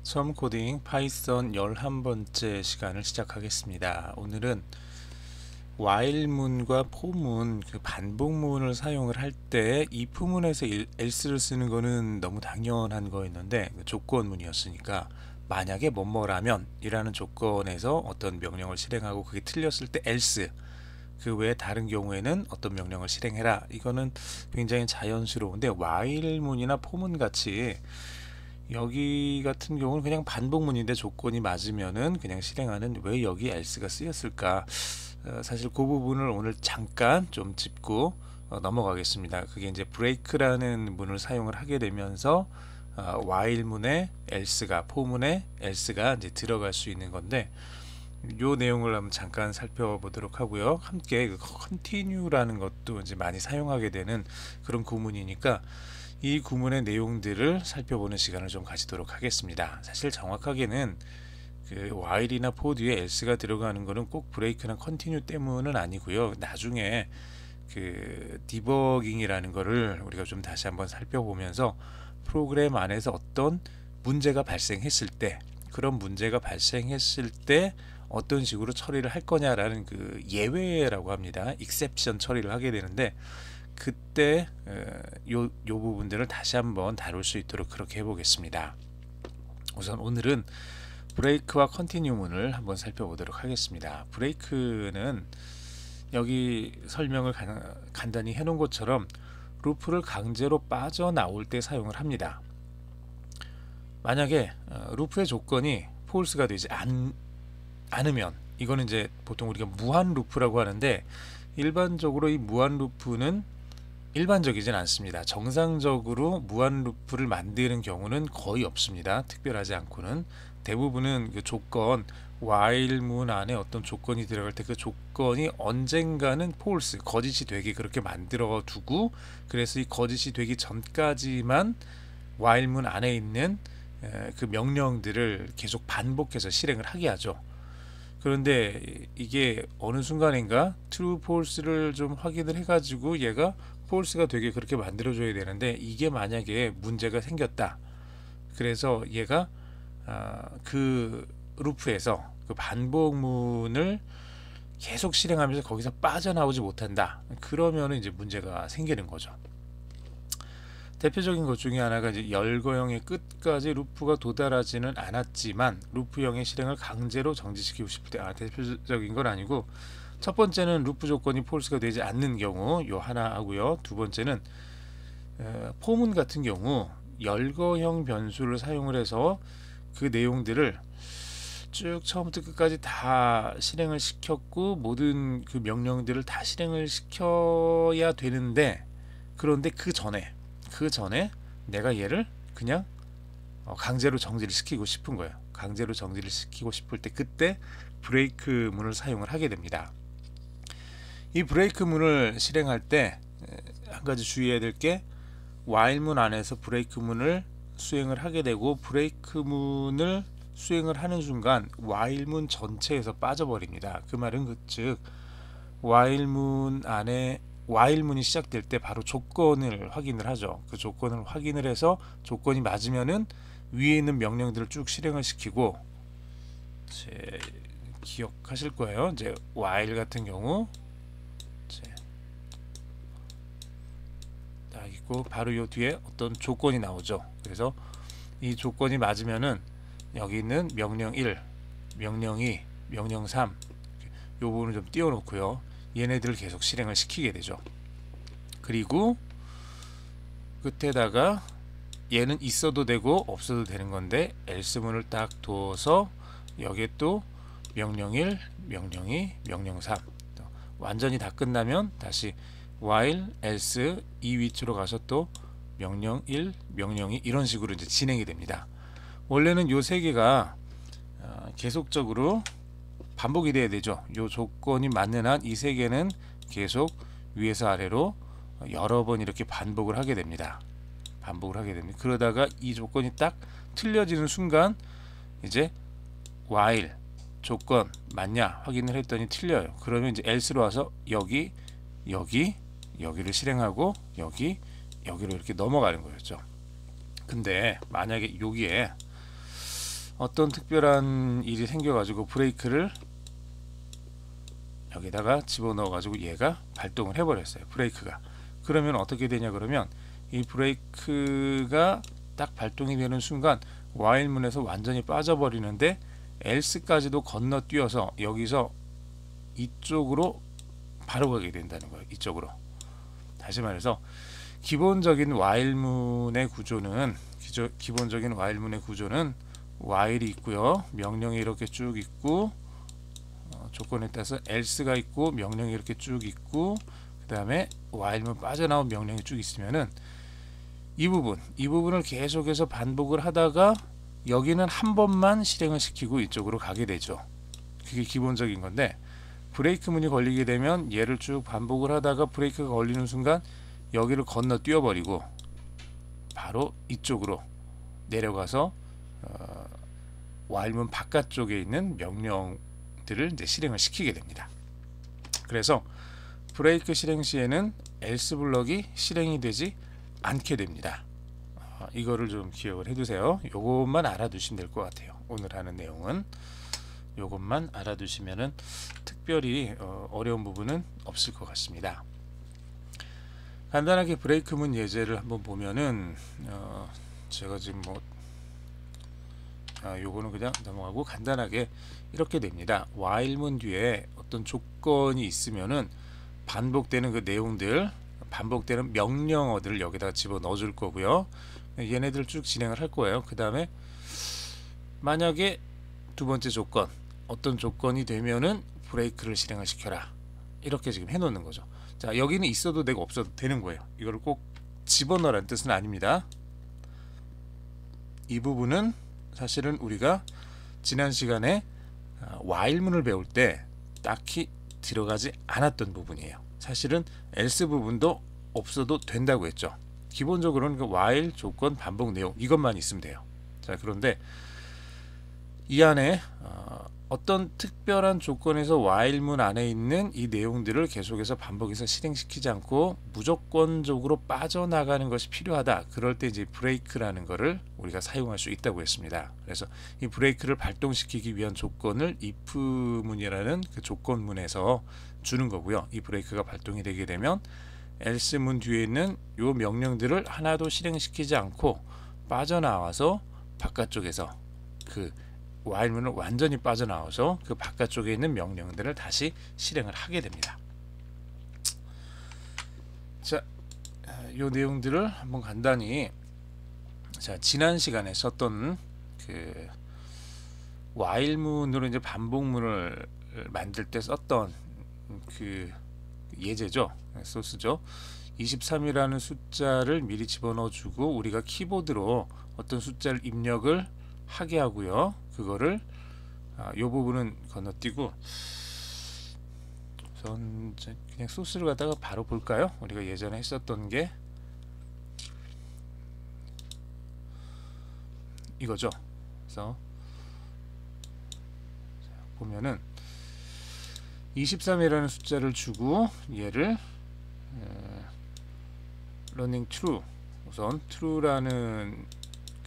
처음 코딩 파이썬 11번째 시간을 시작하겠습니다. 오늘은 while문과 for문, 그 반복문을 사용을 할 때 if문에서 else를 쓰는 거는 너무 당연한 거였는데 조건문이었으니까 만약에 뭐뭐라면 이라는 조건에서 어떤 명령을 실행하고 그게 틀렸을 때 else, 그 외에 다른 경우에는 어떤 명령을 실행해라. 이거는 굉장히 자연스러운데 while문이나 for문 같이 여기 같은 경우는 그냥 반복문인데 조건이 맞으면은 그냥 실행하는, 왜 여기 else가 쓰였을까? 사실 그 부분을 오늘 잠깐 좀 짚고 넘어가겠습니다. 그게 이제 break라는 문을 사용을 하게 되면서 while문에 else가, for문에 else가 이제 들어갈 수 있는 건데, 요 내용을 한번 잠깐 살펴보도록 하고요. 함께 그 continue라는 것도 이제 많이 사용하게 되는 그런 구문이니까 이 구문의 내용들을 살펴보는 시간을 좀 가지도록 하겠습니다. 사실 정확하게는 그 while이나 for 뒤에 else가 들어가는 거는 꼭 break나 continue 때문은 아니고요. 나중에 그 디버깅이라는 거를 우리가 좀 다시 한번 살펴보면서 프로그램 안에서 어떤 문제가 발생했을 때, 그런 문제가 발생했을 때 어떤 식으로 처리를 할 거냐라는 그 예외라고 합니다. exception 처리를 하게 되는데, 그때 요 부분들을 다시 한번 다룰 수 있도록 그렇게 해보겠습니다. 우선 오늘은 브레이크와 컨티뉴문을 한번 살펴보도록 하겠습니다. 브레이크는 여기 설명을 간단히 해놓은 것처럼 루프를 강제로 빠져나올 때 사용을 합니다. 만약에 루프의 조건이 false가 되지 않으면, 이거는 이제 보통 우리가 무한 루프라고 하는데, 일반적으로 이 무한 루프는 일반적이진 않습니다. 정상적으로 무한 루프를 만드는 경우는 거의 없습니다. 특별하지 않고는. 대부분은 그 조건, while문 안에 어떤 조건이 들어갈 때 그 조건이 언젠가는 false, 거짓이 되게 그렇게 만들어 두고, 그래서 이 거짓이 되기 전까지만 while문 안에 있는 그 명령들을 계속 반복해서 실행을 하게 하죠. 그런데 이게 어느 순간인가 true, false를 좀 확인을 해가지고 얘가 false가 되게 그렇게 만들어줘야 되는데, 이게 만약에 문제가 생겼다. 그래서 얘가 그 루프에서 그 반복문을 계속 실행하면서 거기서 빠져나오지 못한다. 그러면 이제 문제가 생기는 거죠. 대표적인 것 중에 하나가 이제 열거형의 끝까지 루프가 도달하지는 않았지만 루프형의 실행을 강제로 정지시키고 싶을 때, 대표적인 건 아니고, 첫 번째는 루프 조건이 폴스가 되지 않는 경우 요 하나 하고요. 두 번째는 포문 같은 경우 열거형 변수를 사용을 해서 그 내용들을 쭉 처음부터 끝까지 다 실행을 시켰고, 모든 그 명령들을 다 실행을 시켜야 되는데, 그런데 그 전에 내가 얘를 그냥 강제로 정지를 시키고 싶은 거예요. 강제로 정지를 시키고 싶을 때, 그때 브레이크 문을 사용을 하게 됩니다. 이 브레이크 문을 실행할 때 한 가지 주의해야 될 게, while문 안에서 브레이크 문을 수행을 하게 되고, 브레이크 문을 수행을 하는 순간 while문 전체에서 빠져버립니다. 그 말은 즉 while문 안에 while문이 시작될 때 바로 조건을 확인을 하죠. 그 조건을 확인을 해서 조건이 맞으면은 위에 있는 명령들을 쭉 실행을 시키고, 기억하실 거예요. 이제 while 같은 경우 딱 있고 바로 요 뒤에 어떤 조건이 나오죠. 그래서 이 조건이 맞으면은 여기 있는 명령 1, 명령 2, 명령 3, 요 부분을 좀 띄워놓고요. 얘네들을 계속 실행을 시키게 되죠. 그리고 끝에다가 얘는 있어도 되고 없어도 되는 건데 else문을 딱 둬서 여기에 또 명령 1, 명령 2, 명령 3, 완전히 다 끝나면 다시 while, else 이 위치로 가서 또 명령 1, 명령 2 이런 식으로 이제 진행이 됩니다. 원래는 요 세 개가 계속적으로 반복이 돼야 되죠. 요 조건이 맞는 한 이 세 개는 계속 위에서 아래로 여러 번 이렇게 반복을 하게 됩니다. 그러다가 이 조건이 딱 틀려지는 순간 이제 while 조건 맞냐 확인을 했더니 틀려요. 그러면 이제 else로 와서 여기를 실행하고 여기로 이렇게 넘어가는 거였죠. 근데 만약에 여기에 어떤 특별한 일이 생겨가지고 브레이크를 여기다가 집어넣어가지고 얘가 발동을 해버렸어요. 브레이크가. 그러면 어떻게 되냐 그러면 이 브레이크가 딱 발동이 되는 순간 while문에서 완전히 빠져버리는데 else까지도 건너뛰어서 여기서 이쪽으로 바로 가게 된다는 거예요. 이쪽으로. 다시 말해서 기본적인 while문의 구조는 while이 있고요. 명령이 이렇게 쭉 있고 조건에 따라서 else가 있고 명령이 이렇게 쭉 있고 그 다음에 while문 빠져나온 명령이 쭉 있으면은 이 부분을 계속해서 반복을 하다가 여기는 한 번만 실행을 시키고 이쪽으로 가게 되죠. 그게 기본적인 건데 브레이크 문이 걸리게 되면 얘를 쭉 반복을 하다가 브레이크가 걸리는 순간 여기를 건너뛰어 버리고 바로 이쪽으로 내려가서 while문 바깥쪽에 있는 명령들을 이제 실행을 시키게 됩니다. 그래서 브레이크 실행 시에는 else 블럭이 실행이 되지 않게 됩니다. 이거를 좀 기억을 해두세요. 요것만 알아두시면 될 것 같아요. 오늘 하는 내용은 요것만 알아두시면은 특별히 어려운 부분은 없을 것 같습니다. 간단하게 브레이크문 예제를 한번 보면은 제가 지금 요거는 그냥 넘어가고 간단하게 이렇게 됩니다. while문 뒤에 어떤 조건이 있으면은 반복되는 그 내용들, 반복되는 명령어들을 여기다가 집어넣어 줄 거고요. 얘네들 쭉 진행을 할 거예요. 그 다음에 만약에 두 번째 조건, 어떤 조건이 되면은 브레이크를 실행을 시켜라. 이렇게 지금 해 놓는 거죠. 자, 여기는 있어도 되고 없어도 되는 거예요. 이거를 꼭 집어넣으라는 뜻은 아닙니다. 이 부분은 사실은 우리가 지난 시간에 while문을 배울 때 딱히 들어가지 않았던 부분이에요. 사실은 else 부분도 없어도 된다고 했죠. 기본적으로는 그 while 조건 반복 내용 이것만 있으면 돼요. 자, 그런데 이 안에 어떤 특별한 조건에서 while문 안에 있는 이 내용들을 계속해서 반복해서 실행시키지 않고 무조건적으로 빠져나가는 것이 필요하다. 그럴 때 이제 브레이크라는 거를 우리가 사용할 수 있다고 했습니다. 그래서 이 브레이크를 발동시키기 위한 조건을 if문이라는 그 조건문에서 주는 거고요. 이 브레이크가 발동이 되게 되면 else문 뒤에 있는 요 명령들을 하나도 실행시키지 않고 빠져나와서 바깥쪽에서 그 while문을 완전히 빠져나와서 그 바깥쪽에 있는 명령들을 다시 실행을 하게 됩니다. 자, 요 내용들을 한번 간단히 지난 시간에 썼던 그 while문으로 이제 반복문을 만들 때 썼던 그 예제죠. 소스죠. 23이라는 숫자를 미리 집어넣어 주고 우리가 키보드로 어떤 숫자를 입력을 하게 하고요. 그거를 이 부분은 건너뛰고 우선 그냥 소스를 갖다가 바로 볼까요? 우리가 예전에 했었던 게 이거죠. 그래서 보면은 23이라는 숫자를 주고 얘를 running true, 우선 true라는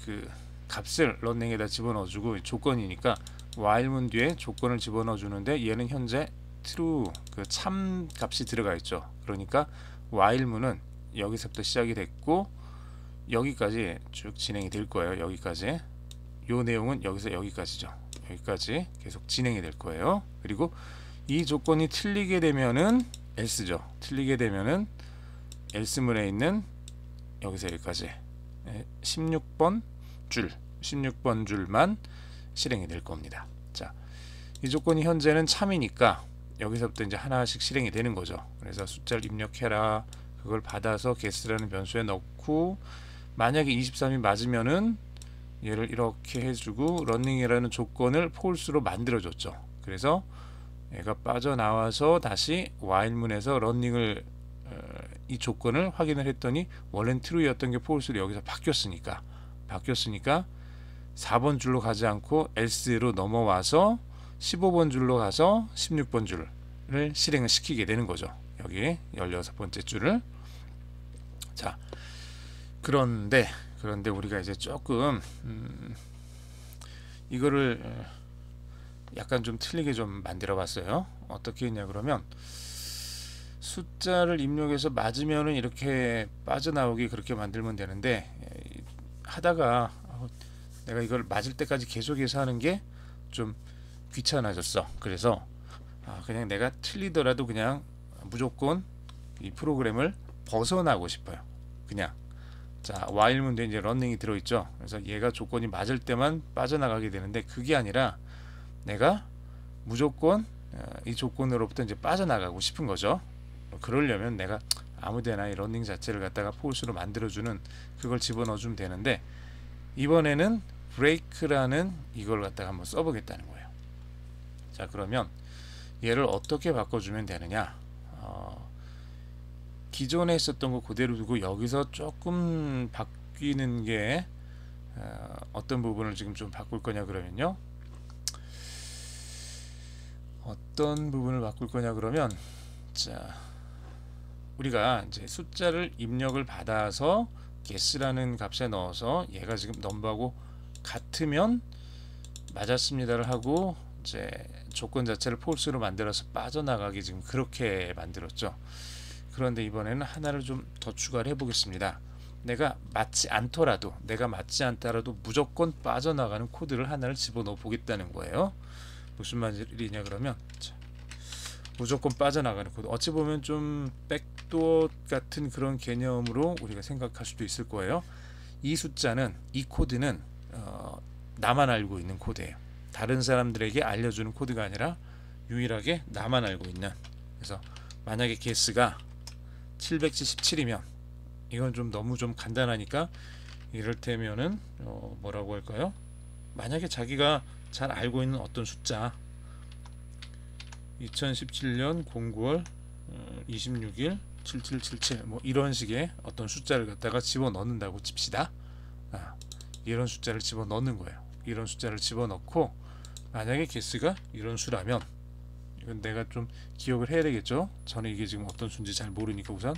그 값을 런닝에다 집어넣어주고 조건이니까 while문 뒤에 조건을 집어넣어 주는데 얘는 현재 true 그 참 값이 들어가 있죠. 그러니까 while문은 여기서부터 시작이 됐고 여기까지 쭉 진행이 될 거예요. 여기까지 요 내용은 여기서 여기까지죠. 여기까지 계속 진행이 될 거예요. 그리고 이 조건이 틀리게 되면은 else죠. 틀리게 되면은 else문에 있는 여기서 여기까지 16번 줄만 실행이 될 겁니다. 자, 이 조건이 현재는 참이니까 여기서부터 이제 하나씩 실행이 되는 거죠. 그래서 숫자를 입력해라. 그걸 받아서 guess라는 변수에 넣고 만약에 23이 맞으면은 얘를 이렇게 해주고 running이라는 조건을 false로 만들어줬죠. 그래서 얘가 빠져나와서 다시 while문에서 running을 이 조건을 확인을 했더니 원래는 true였던 게 false로 여기서 바뀌었으니까 4번 줄로 가지 않고 else로 넘어와서 15번 줄로 가서 16번 줄을 실행을 시키게 되는 거죠. 여기 16번째 줄을. 자, 그런데 우리가 이제 조금 이거를 약간 좀 틀리게 좀 만들어 봤어요. 어떻게 했냐 그러면 숫자를 입력해서 맞으면은 이렇게 빠져나오게 그렇게 만들면 되는데 하다가 내가 이걸 맞을 때까지 계속해서 하는 게 좀 귀찮아졌어. 그래서 그냥 내가 틀리더라도 그냥 무조건 이 프로그램을 벗어나고 싶어요. 그냥 자 while 문제 이제 런닝이 들어있죠. 그래서 얘가 조건이 맞을 때만 빠져나가게 되는데 그게 아니라 내가 무조건 이 조건으로부터 이제 빠져나가고 싶은 거죠. 그러려면 내가 아무데나 이 런닝 자체를 갖다가 폴스로 만들어주는 그걸 집어넣어주면 되는데 이번에는 break라는 이걸 갖다가 한번 써보겠다는 거예요. 자 그러면 얘를 어떻게 바꿔주면 되느냐? 기존에 있었던 거 그대로 두고 여기서 조금 바뀌는 게 어떤 부분을 지금 좀 바꿀 거냐 그러면요. 어떤 부분을 바꿀 거냐 그러면 자 우리가 이제 숫자를 입력을 받아서 guess라는 값에 넣어서 얘가 지금 넘버하고 같으면 맞았습니다를 하고 이제 조건 자체를 false로 만들어서 빠져나가게 지금 그렇게 만들었죠. 그런데 이번에는 하나를 좀 더 추가를 해보겠습니다. 내가 맞지 않더라도 무조건 빠져나가는 코드를 하나를 집어넣어 보겠다는 거예요. 무슨 말이냐 그러면 자, 무조건 빠져나가는 코드. 어찌 보면 좀 백도어 같은 그런 개념으로 우리가 생각할 수도 있을 거예요. 이 숫자는 이 코드는 나만 알고 있는 코드예요. 다른 사람들에게 알려주는 코드가 아니라 유일하게 나만 알고 있는. 그래서 만약에 guess가 777이면 이건 좀 너무 좀 간단하니까 이를테면은 뭐라고 할까요? 만약에 자기가 잘 알고 있는 어떤 숫자 2017년 09월 26일 7777 뭐 이런 식의 어떤 숫자를 갖다가 집어넣는다고 칩시다. 이런 숫자를 집어넣는 거예요. 이런 숫자를 집어넣고 만약에 guess가 이런 수라면 이건 내가 좀 기억을 해야 되겠죠. 저는 이게 지금 어떤 수인지 잘 모르니까 우선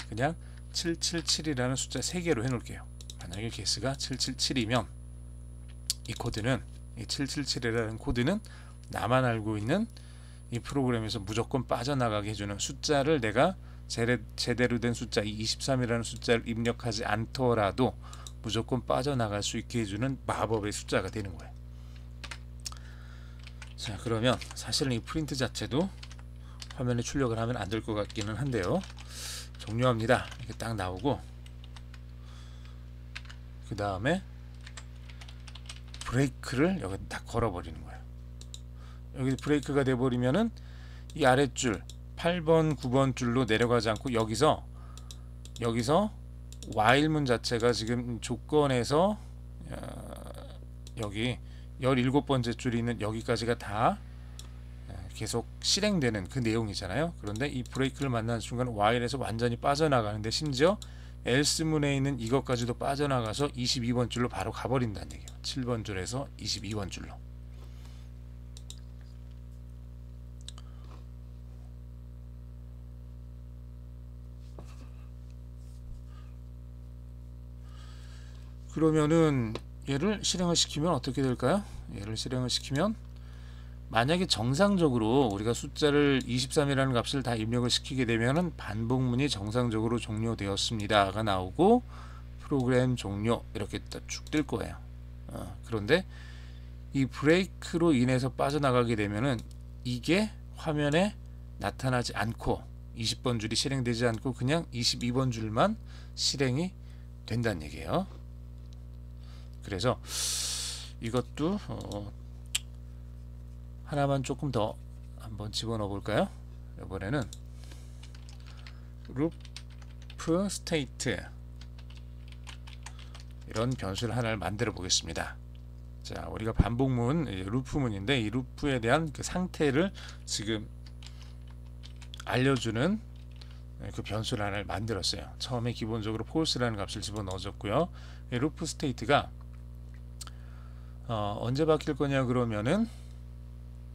그냥 777이라는 숫자 3개로 해놓을게요. 만약에 guess가 777이면 이 코드는 이 777이라는 코드는 나만 알고 있는 이 프로그램에서 무조건 빠져나가게 해주는 숫자를 내가 제대로 된 숫자 이 23이라는 숫자를 입력하지 않더라도 무조건 빠져나갈 수 있게 해주는 마법의 숫자가 되는 거예요. 자 그러면 사실은 이 프린트 자체도 화면에 출력을 하면 안 될 것 같기는 한데요. 종료합니다. 이렇게 딱 나오고 그 다음에 브레이크를 여기 딱 걸어버리는 거예요. 여기 브레이크가 돼버리면은 이 아랫줄 8번 9번 줄로 내려가지 않고 여기서 while문 자체가 지금 조건에서 여기 17번째 줄이 있는 여기까지가 다 계속 실행되는 그 내용이잖아요. 그런데 이 브레이크를 만나는 순간 while에서 완전히 빠져나가는데 심지어 else문에 있는 이것까지도 빠져나가서 22번 줄로 바로 가버린다는 얘기예요. 7번 줄에서 22번 줄로. 그러면은 얘를 실행을 시키면 어떻게 될까요? 얘를 실행을 시키면 만약에 정상적으로 우리가 숫자를 23이라는 값을 다 입력을 시키게 되면은 반복문이 정상적으로 종료되었습니다가 나오고 프로그램 종료 이렇게 쭉 뜰 거예요. 그런데 이 브레이크로 인해서 빠져나가게 되면은 이게 화면에 나타나지 않고 20번 줄이 실행되지 않고 그냥 22번 줄만 실행이 된다는 얘기예요. 그래서 이것도 하나만 조금 더 한번 집어넣어 볼까요? 이번에는 loop state 이런 변수를 하나를 만들어 보겠습니다. 자, 우리가 반복문, 루프문인데 이 루프에 대한 그 상태를 지금 알려주는 그 변수를 하나를 만들었어요. 처음에 기본적으로 false라는 값을 집어넣어줬고요. 이 loop state가 언제 바뀔 거냐 그러면은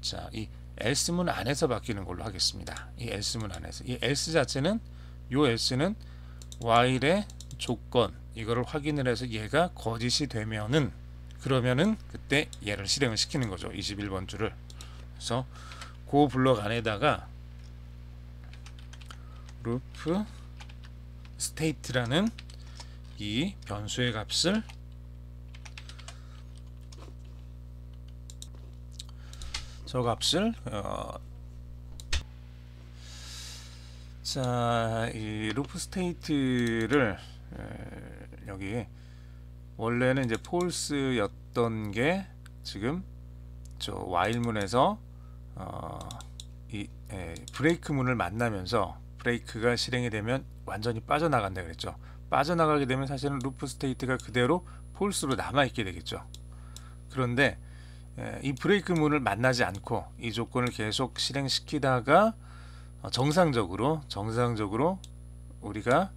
자, 이 else문 안에서 바뀌는 걸로 하겠습니다. 이 else문 안에서 이 else 자체는 요 else는 while의 조건 이거를 확인을 해서 얘가 거짓이 되면은 그러면은 그때 얘를 실행을 시키는 거죠. 21번 줄을. 그래서 그 블럭 안에다가 루프 스테이트라는 이 변수의 값을 저 값을 자, 이 루프 스테이트를 여기 원래는 이제 false였던 게 지금 저 while문에서 이 브레이크 문을 만나면서 브레이크가 실행이 되면 완전히 빠져나간다 그랬죠. 빠져나가게 되면 사실은 루프 스테이트가 그대로 false로 남아있게 되겠죠. 그런데 이 브레이크 문을 만나지 않고 이 조건을 계속 실행시키다가 정상적으로 우리가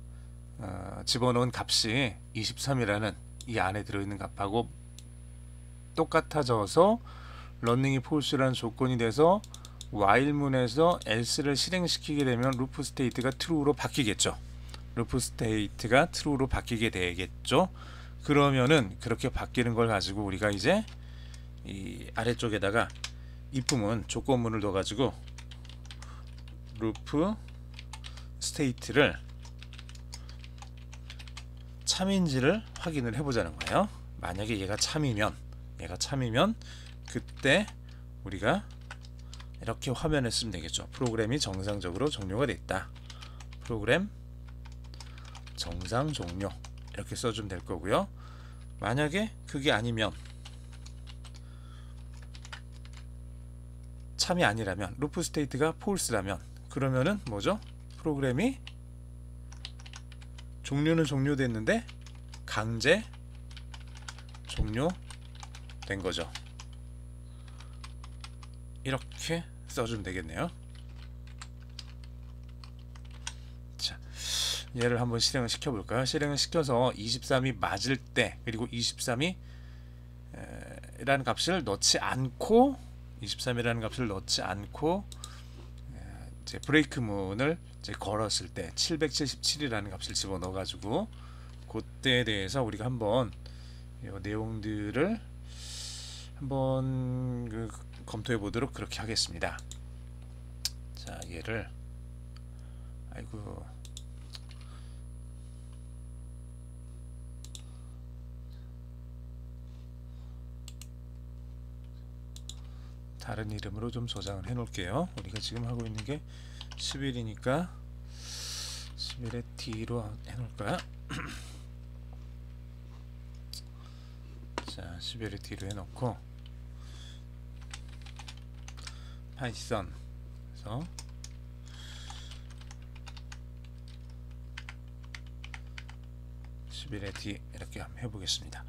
집어넣은 값이 23이라는 이 안에 들어있는 값하고 똑같아져서 런닝이 false라는 조건이 돼서 while문에서 else를 실행시키게 되면 루프 스테이트가 true로 바뀌겠죠. 루프 스테이트가 true로 바뀌게 되겠죠. 그러면은 그렇게 바뀌는 걸 가지고 우리가 이제 이 아래쪽에다가 if문 조건문을 둬 가지고 루프 스테이트를 참인지를 확인을 해보자는 거예요. 만약에 얘가 참이면 그때 우리가 이렇게 화면에 쓰면 되겠죠. 프로그램이 정상적으로 종료가 됐다. 프로그램 정상 종료 이렇게 써주면 될 거고요. 만약에 그게 아니면 참이 아니라면 루프 스테이트가 false라면 그러면은 뭐죠? 프로그램이 종료는 종료됐는데 강제 종료된 거죠. 이렇게 써주면 되겠네요. 자, 얘를 한번 실행을 시켜볼까요? 실행을 시켜서 23이 맞을 때 그리고 23이 라는 값을 넣지 않고 23이라는 값을 넣지 않고 이제 브레이크 문을 이제 걸었을 때 777이라는 값을 집어넣어 가지고 그때에 대해서 우리가 한번 이 내용들을 한번 검토해 보도록 그렇게 하겠습니다. 자, 얘를 아이고 다른 이름으로 좀 저장을 해 놓을게요. 우리가 지금 하고 있는 게 10일이니까 10일에 D로 해 놓을까요? 자, 10일에 D로 해 놓고 파이썬 그래서 D 이렇게 한번 해보겠습니다.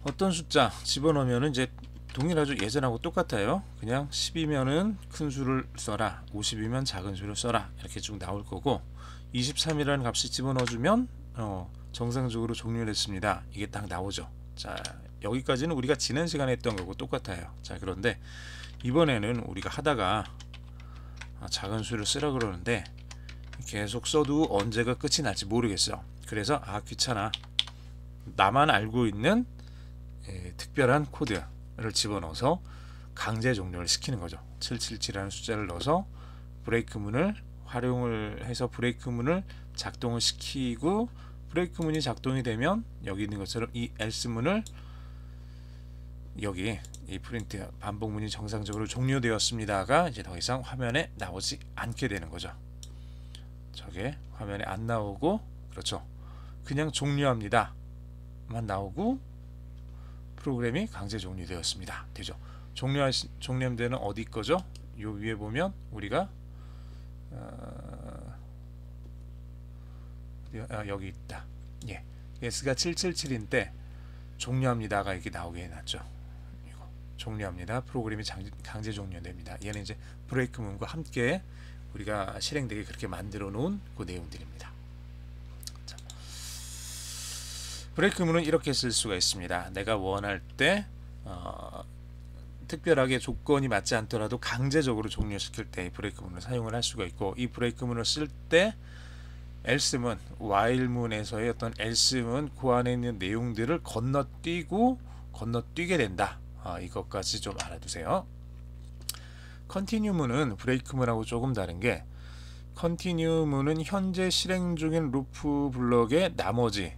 어떤 숫자 집어넣으면 이제 동일하죠. 예전하고 똑같아요. 그냥 10이면은 큰 수를 써라, 50이면 작은 수를 써라 이렇게 쭉 나올 거고 23이라는 값을 집어넣어주면 정상적으로 종료됐습니다. 이게 딱 나오죠. 자, 여기까지는 우리가 지난 시간에 했던 거고 똑같아요. 자, 그런데 이번에는 우리가 하다가 작은 수를 쓰라 그러는데 계속 써도 언제가 끝이 날지 모르겠어. 그래서 귀찮아, 나만 알고 있는 특별한 코드를 집어넣어서 강제 종료를 시키는 거죠. 777이라는 숫자를 넣어서 브레이크 문을 활용을 해서 브레이크 문을 작동을 시키고 브레이크 문이 작동이 되면 여기 있는 것처럼 이 else 문을 여기 이 프린트 반복문이 정상적으로 종료되었습니다가 이제 더 이상 화면에 나오지 않게 되는 거죠. 저게 화면에 안 나오고, 그렇죠, 그냥 종료합니다 만 나오고 프로그램이 강제 종료되었습니다 되죠. 종료하면 되는 어디 거죠? 요 위에 보면 우리가 여기 있다. 예, S가 777인데 종료합니다가 이렇게 나오게 해놨죠. 이거 종료합니다. 프로그램이 강제 종료됩니다. 얘는 이제 브레이크 문과 함께 우리가 실행되게 그렇게 만들어 놓은 그 내용들입니다. 자, 브레이크 문은 이렇게 쓸 수가 있습니다. 내가 원할 때 특별하게 조건이 맞지 않더라도 강제적으로 종료시킬 때 브레이크 문을 사용을 할 수가 있고, 이 브레이크 문을 쓸 때 else문, while문에서의 어떤 else문 그 안에 있는 내용들을 건너뛰고 건너뛰게 된다. 이것까지 좀 알아두세요. 컨티뉴문은 브레이크문하고 조금 다른 게, 컨티뉴문은 현재 실행 중인 루프 블럭의 나머지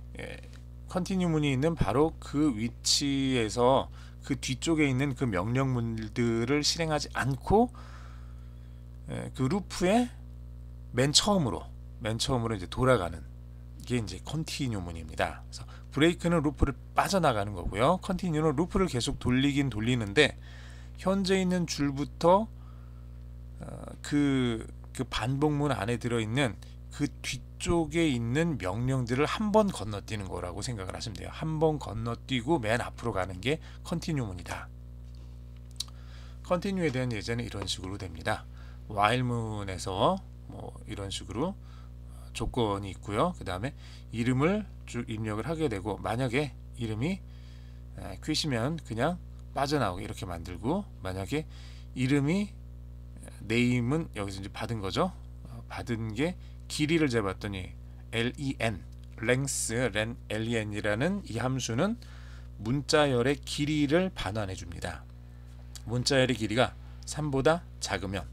컨티뉴문이 있는 바로 그 위치에서 그 뒤쪽에 있는 그 명령문들을 실행하지 않고 그 루프의 맨 처음으로 이제 돌아가는 게 이제 컨티뉴문입니다. 그래서 브레이크는 루프를 빠져나가는 거고요. 컨티뉴는 루프를 계속 돌리긴 돌리는데 현재 있는 줄부터 그 반복문 안에 들어있는 그 뒤쪽에 있는 명령들을 한 번 건너뛰는 거라고 생각을 하시면 돼요. 한 번 건너뛰고 맨 앞으로 가는 게 컨티뉴문이다. 컨티뉴에 대한 예제는 이런 식으로 됩니다. while문에서 뭐 이런 식으로 조건이 있고요. 그 다음에 이름을 쭉 입력을 하게 되고, 만약에 이름이 퀴시면 그냥 빠져나오게 이렇게 만들고, 만약에 이름이 네임은 여기서 이제 받은 거죠. 받은 게 길이를 재봤더니 len, len이라는 이 함수는 문자열의 길이를 반환해 줍니다. 문자열의 길이가 3보다 작으면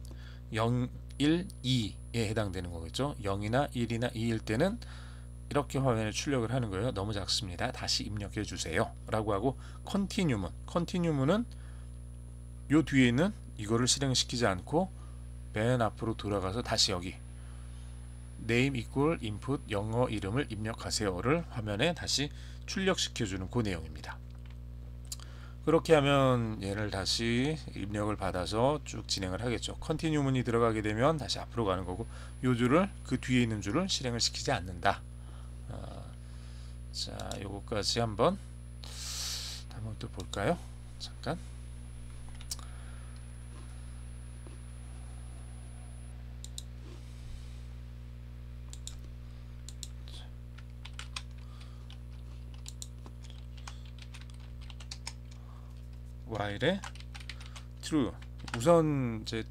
0, 1, 2에 해당되는 거겠죠. 0이나 1이나 2일 때는 이렇게 화면에 출력을 하는 거예요. 너무 작습니다. 다시 입력해 주세요. 라고 하고, 컨티뉴문은 요 뒤에 있는 이거를 실행시키지 않고 맨 앞으로 돌아가서 다시 여기 name equal input 영어 이름을 입력하세요를 화면에 다시 출력시켜주는 그 내용입니다. 그렇게 하면 얘를 다시 입력을 받아서 쭉 진행을 하겠죠. 컨티뉴문이 들어가게 되면 다시 앞으로 가는 거고, 요 줄을 그 뒤에 있는 줄을 실행을 시키지 않는다. 자, 요거까지 한번 또 볼까요? 잠깐. while에 true. 우선 이제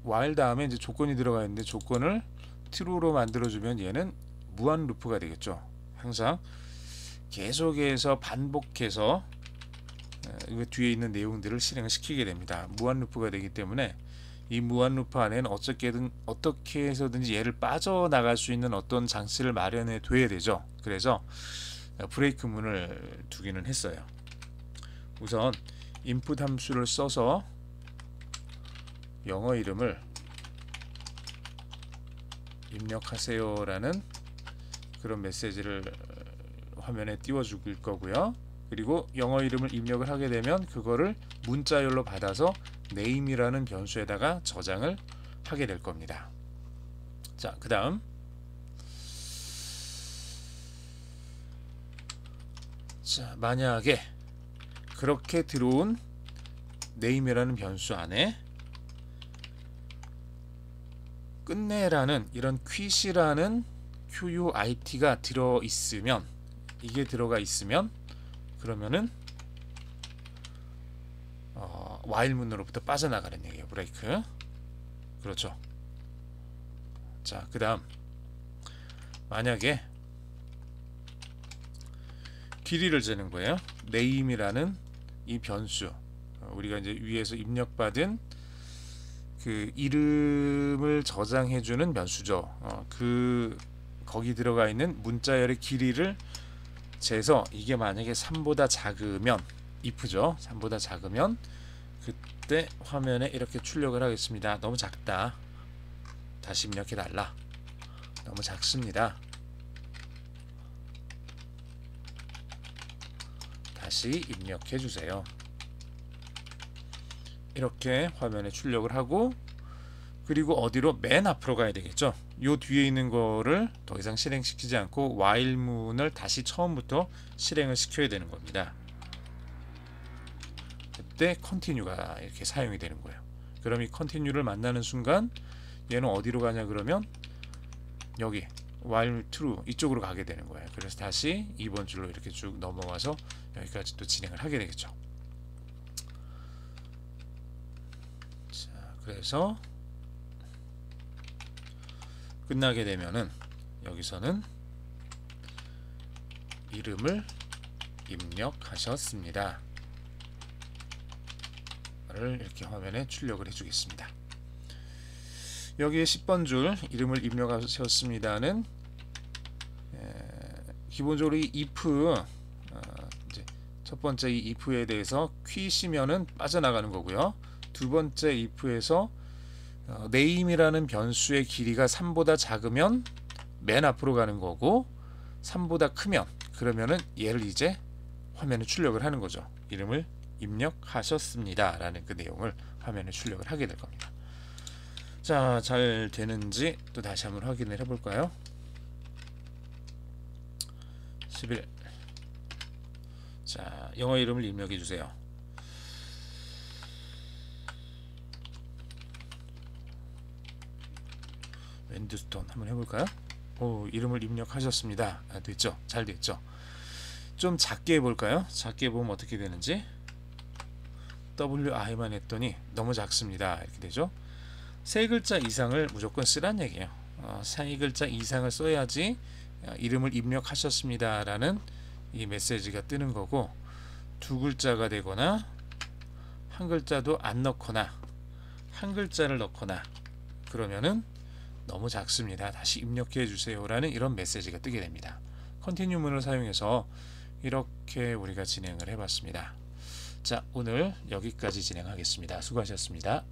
while 다음에 이제 조건이 들어가 있는데, 조건을 true로 만들어주면 얘는 무한 루프가 되겠죠. 항상 계속해서 반복해서 그 뒤에 있는 내용들을 실행을 시키게 됩니다. 무한 루프가 되기 때문에 이 무한 루프 안에는 어떻게 해서든지 얘를 빠져나갈 수 있는 어떤 장치를 마련해 둬야 되죠. 그래서 브레이크 문을 두기는 했어요. 우선 input 함수를 써서 영어 이름을 입력하세요 라는 그런 메시지를 화면에 띄워 줄 거고요. 그리고 영어 이름을 입력을 하게 되면 그거를 문자열로 받아서 name이라는 변수에다가 저장을 하게 될 겁니다. 자, 그 다음 만약에 그렇게 들어온 name이라는 변수 안에 끝내라는 이런 quit이라는 QUIT가 들어있으면, 이게 들어가 있으면, 그러면은 while문으로부터 빠져나가는 얘기예요. 브레이크. 그렇죠. 자, 그 다음 만약에 길이를 재는 거예요. name이라는 이 변수, 우리가 이제 위에서 입력받은 그 이름을 저장해주는 변수죠. 거기 들어가 있는 문자열의 길이를 재서 이게 만약에 3보다 작으면, if죠. 3보다 작으면 그때 화면에 이렇게 출력을 하겠습니다. 너무 작다. 다시 입력해 달라. 너무 작습니다. 다시 입력해 주세요. 이렇게 화면에 출력을 하고, 그리고 어디로? 맨 앞으로 가야 되겠죠. 요 뒤에 있는 거를 더 이상 실행시키지 않고 while문을 다시 처음부터 실행을 시켜야 되는 겁니다. 그때 continue가 이렇게 사용이 되는 거예요. 그럼 이 continue를 만나는 순간 얘는 어디로 가냐 그러면 여기 while true 이쪽으로 가게 되는 거예요. 그래서 다시 2번 줄로 이렇게 쭉 넘어와서 여기까지 또 진행을 하게 되겠죠. 자, 그래서 끝나게 되면은 여기서는 이름을 입력하셨습니다. 이렇게 화면에 출력을 해주겠습니다. 여기에 10번 줄 이름을 입력하셨습니다는 기본적으로 이 if 이제 첫 번째 이 if에 대해서 퀴시면은 빠져나가는 거고요. 두 번째 if에서 name이라는 변수의 길이가 3보다 작으면 맨 앞으로 가는 거고 3보다 크면 그러면은 얘를 이제 화면에 출력을 하는 거죠. 이름을 입력하셨습니다 라는 그 내용을 화면에 출력을 하게 될 겁니다. 자, 잘 되는지 또 다시 한번 확인을 해볼까요? 11. 자, 영어 이름을 입력해 주세요. 웬드스톤 한번 해볼까요? 오, 이름을 입력하셨습니다. 됐죠? 잘 됐죠? 좀 작게 해볼까요? 작게 해보면 어떻게 되는지. WI만 했더니 너무 작습니다. 이렇게 되죠? 세 글자 이상을 무조건 쓰란 얘기예요. 세 글자 이상을 써야지 이름을 입력하셨습니다 라는 이 메시지가 뜨는 거고, 두 글자가 되거나 한 글자도 안 넣거나 한 글자를 넣거나 그러면은 너무 작습니다, 다시 입력해 주세요 라는 이런 메시지가 뜨게 됩니다. 컨티뉴문을 사용해서 이렇게 우리가 진행을 해 봤습니다. 자, 오늘 여기까지 진행하겠습니다. 수고하셨습니다.